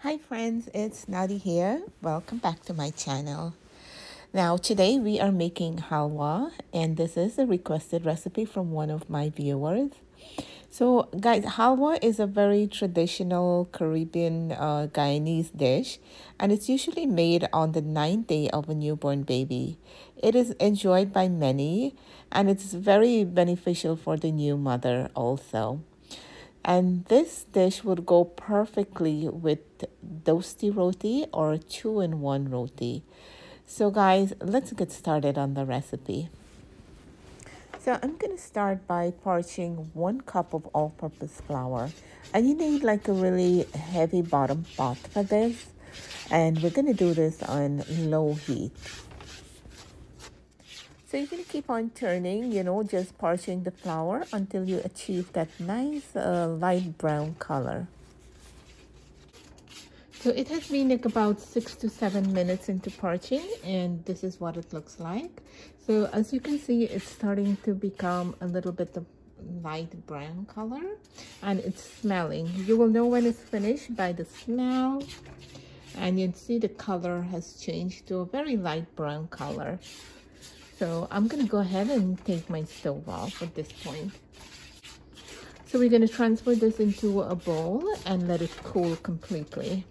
Hi friends, it's Nadi here. Welcome back to my channel. Now today we are making halwa, and this is a requested recipe from one of my viewers. So guys, halwa is a very traditional Caribbean Guyanese dish, and it's usually made on the 9th day of a newborn baby. It is enjoyed by many, and it's very beneficial for the new mother also. And this dish would go perfectly with Dosti Roti or 2-in-1 roti. So guys, let's get started on the recipe. So I'm going to start by parching 1 cup of all-purpose flour. And you need like a really heavy bottom pot for this. And we're going to do this on low heat. So you're going to keep on turning, just parching the flour until you achieve that nice light brown color. So it has been like about 6 to 7 minutes into parching, and this is what it looks like. So as you can see, it's starting to become a little bit of light brown color, and it's smelling. You will know when it's finished by the smell, and you can see the color has changed to a very light brown color. So I'm going to go ahead and take my stove off at this point. So we're going to transfer this into a bowl and let it cool completely.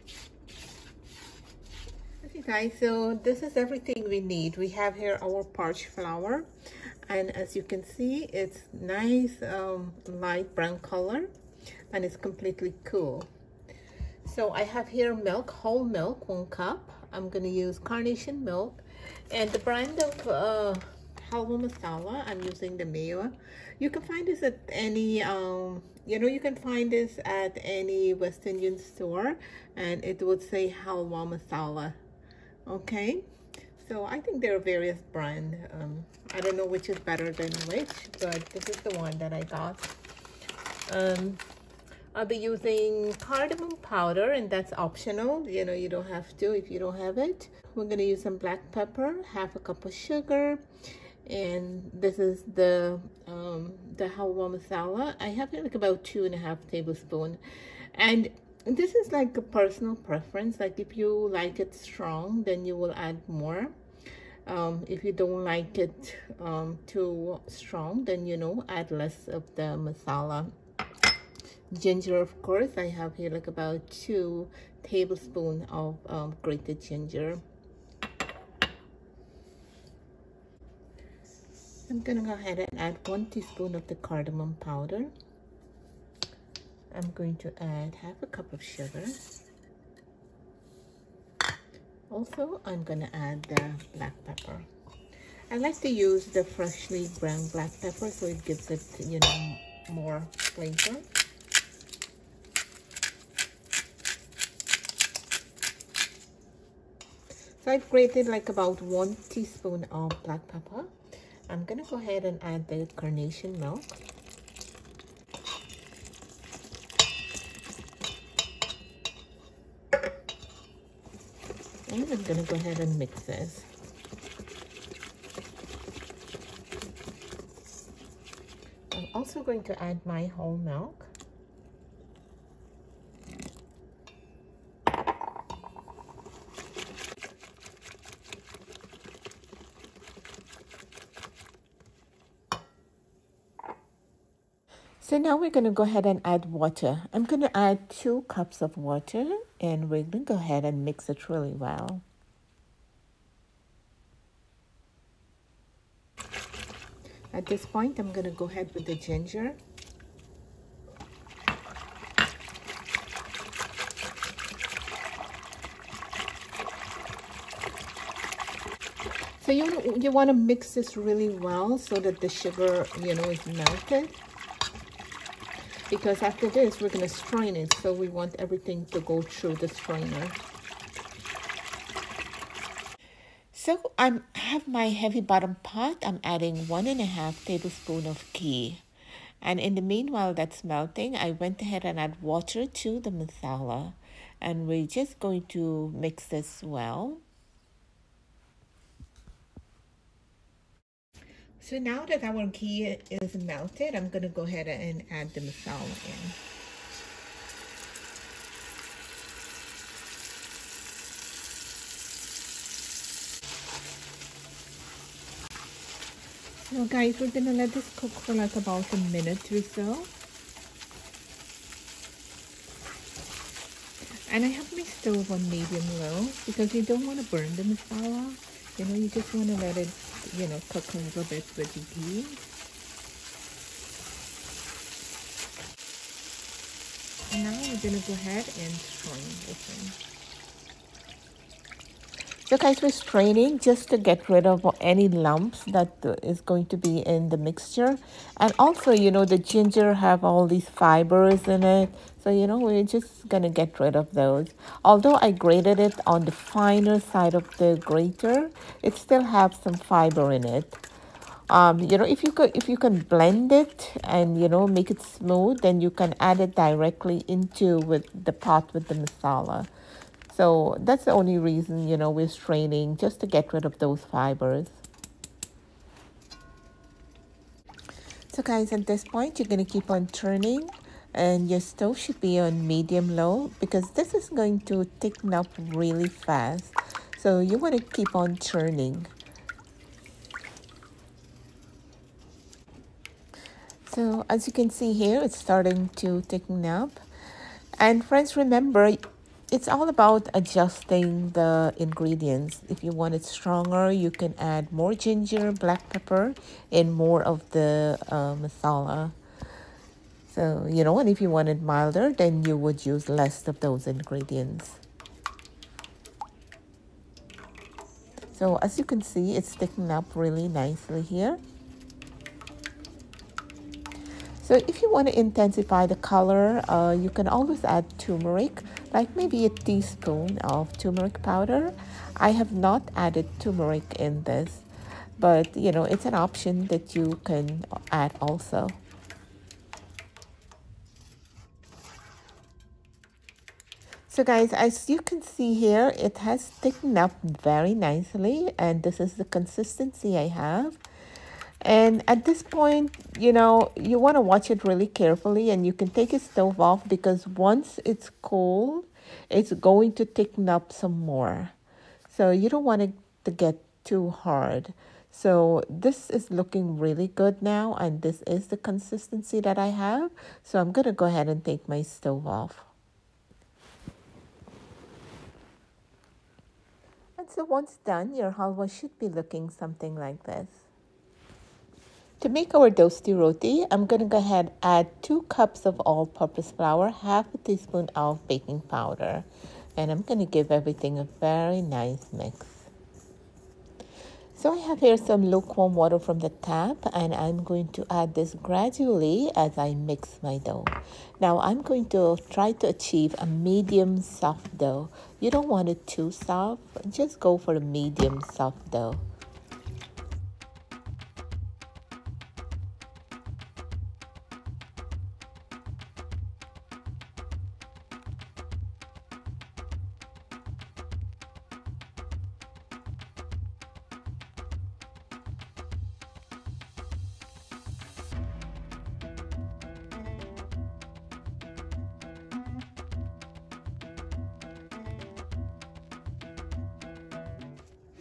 Okay guys, so this is everything we need. We have here our parched flour, and as you can see, it's nice light brown color, and it's completely cool. So I have here milk, whole milk, 1 cup. I'm going to use carnation milk. And the brand of Halwa masala, I'm using the mayo. You can find this at any, you can find this at any West Indian store, and it would say Halwa masala. Okay, so I think there are various brands. I don't know which is better than which, but this is the one that I got. I'll be using cardamom powder, and that's optional. You don't have to if you don't have it. We're going to use some black pepper, 1/2 cup of sugar, and this is the halwa masala. I have it like about 2.5 tablespoons, and this is like a personal preference. Like if you like it strong, then you will add more. If you don't like it too strong, then add less of the masala. Ginger, of course, I have here like about 2 tablespoons of grated ginger. I'm gonna go ahead and add 1 teaspoon of the cardamom powder. I'm going to add 1/2 cup of sugar. Also, I'm gonna add the black pepper. I like to use the freshly ground black pepper, so it gives it, more flavor. So I've grated like about 1 teaspoon of black pepper. I'm gonna go ahead and add the carnation milk. And I'm gonna go ahead and mix this. I'm also going to add my whole milk. So now we're going to go ahead and add water. I'm going to add 2 cups of water, and we're going to go ahead and mix it really well. At this point, I'm going to go ahead with the ginger. So you want to mix this really well so that the sugar, is melted. Because after this, we're going to strain it, so we want everything to go through the strainer. So I have my heavy bottom pot. I'm adding 1.5 tablespoons of ghee. And in the meanwhile that's melting, I went ahead and add water to the masala. And we're just going to mix this well. So now that our ghee is melted, I'm going to go ahead and add the masala in. Now guys, we're gonna let this cook for like about a minute or so. And I have my stove on medium low because you don't want to burn the masala. You know, you just want to let it, you know, cook a little bit with the ghee. And now we're gonna go ahead and strain this in. So guys, we're straining just to get rid of any lumps that is going to be in the mixture. And also, you know, the ginger have all these fibers in it. So, you know, we're just going to get rid of those. Although I grated it on the finer side of the grater, it still has some fiber in it. You know, if you can blend it and, you know, make it smooth, then you can add it directly into with the pot with the masala. So that's the only reason, you know, we're straining, just to get rid of those fibers. So guys, at this point, you're going to keep on turning and your stove should be on medium low because this is going to thicken up really fast. So you want to keep on turning. So as you can see here, it's starting to thicken up. And friends, remember, it's all about adjusting the ingredients. If you want it stronger, you can add more ginger, black pepper, and more of the masala. So, you know, and if you want it milder, then you would use less of those ingredients. So as you can see, it's sticking up really nicely here. So if you want to intensify the color, you can always add turmeric, like maybe a teaspoon of turmeric powder. I have not added turmeric in this, but you know, it's an option that you can add also. So guys, as you can see here, it has thickened up very nicely, and this is the consistency I have. And at this point, you know, you want to watch it really carefully, and you can take your stove off because once it's cold, it's going to thicken up some more. So you don't want it to get too hard. So this is looking really good now, and this is the consistency that I have. So I'm going to go ahead and take my stove off. And so once done, your halwa should be looking something like this. To make our Dosti Roti, I'm going to go ahead and add 2 cups of all-purpose flour, half a teaspoon of baking powder. And I'm going to give everything a very nice mix. So I have here some lukewarm water from the tap, and I'm going to add this gradually as I mix my dough. Now I'm going to try to achieve a medium soft dough. You don't want it too soft, just go for a medium soft dough.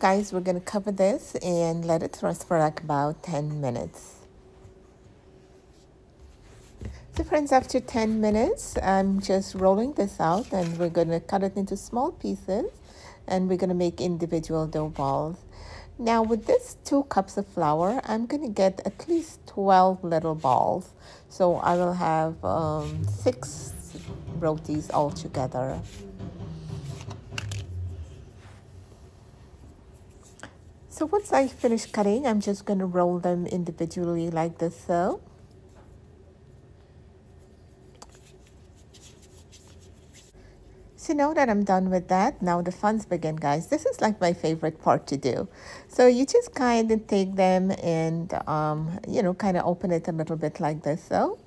Guys, we're going to cover this and let it rest for like about 10 minutes. So friends, after 10 minutes, I'm just rolling this out and we're going to cut it into small pieces and we're going to make individual dough balls. Now with this 2 cups of flour, I'm going to get at least 12 little balls. So I will have 6 rotis altogether. So once I finish cutting, I'm just going to roll them individually like this. So now that I'm done with that, now the funs begin, guys. This is like my favorite part to do. So you just kind of take them and, you know, kind of open it a little bit like this. So,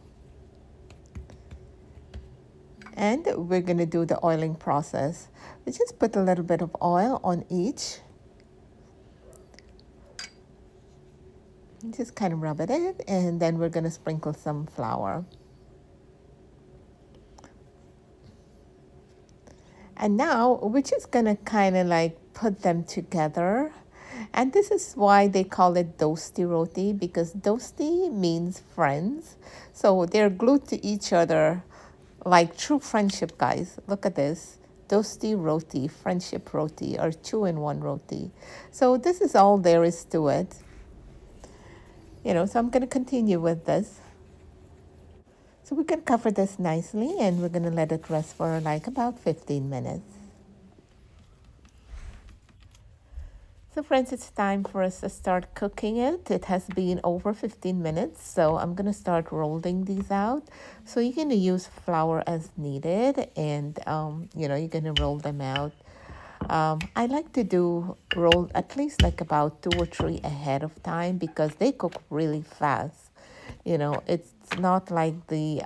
and we're going to do the oiling process. We just put a little bit of oil on each. Just kind of rub it in, and then we're going to sprinkle some flour. And now we're just going to kind of like put them together And this is why they call it Dosti Roti, because Dosti means friends. So they're glued to each other like true friendship, guys. Look at this. Dosti Roti, friendship roti, or two-in-one roti. So this is all there is to it. So I'm going to continue with this. So we can cover this nicely, and we're going to let it rest for like about 15 minutes. So friends, it's time for us to start cooking it. It has been over 15 minutes, so I'm going to start rolling these out. So you're going to use flour as needed, and, you're going to roll them out. I like to roll at least like about 2 or 3 ahead of time because they cook really fast. It's not like the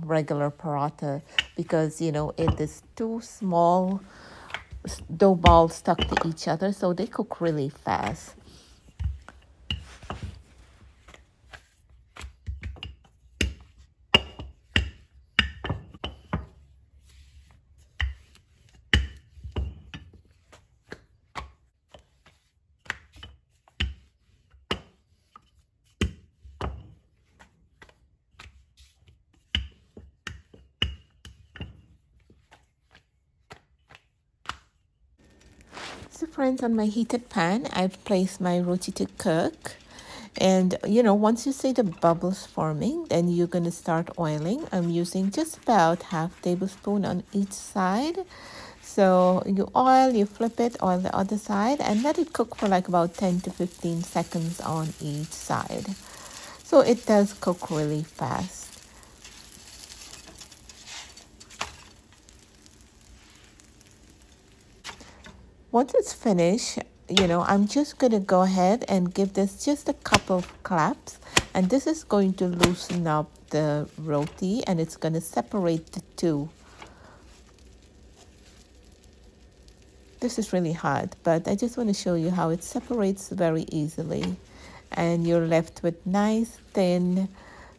regular paratha because, it is too small dough balls stuck to each other, so they cook really fast. So friends, on my heated pan, I've placed my roti to cook. And, once you see the bubbles forming, then you're going to start oiling. I'm using just about half tablespoon on each side. So you oil, you flip it, oil the other side, and let it cook for like about 10 to 15 seconds on each side. So it does cook really fast. Once it's finished, I'm just going to go ahead and give this just a couple of claps. And this is going to loosen up the roti, and it's going to separate the two. This is really hard, but I just want to show you how it separates very easily. And you're left with nice, thin,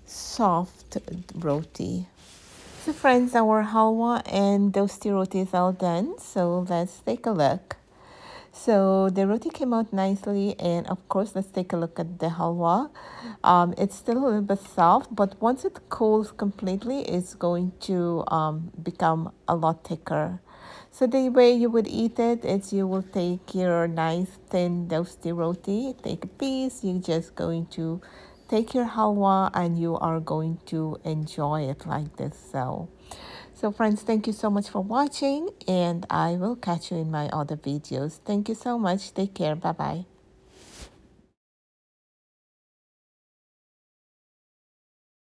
soft roti. So friends, our halwa and dosti roti is all done. So let's take a look. So the roti came out nicely, and of course, let's take a look at the halwa. It's still a little bit soft, but once it cools completely, it's going to become a lot thicker. So the way you would eat it is you will take your nice thin dosti roti, take a piece, you're just going to take your halwa and you are going to enjoy it like this. So friends, thank you so much for watching, and I will catch you in my other videos. Thank you so much. Take care. Bye-bye.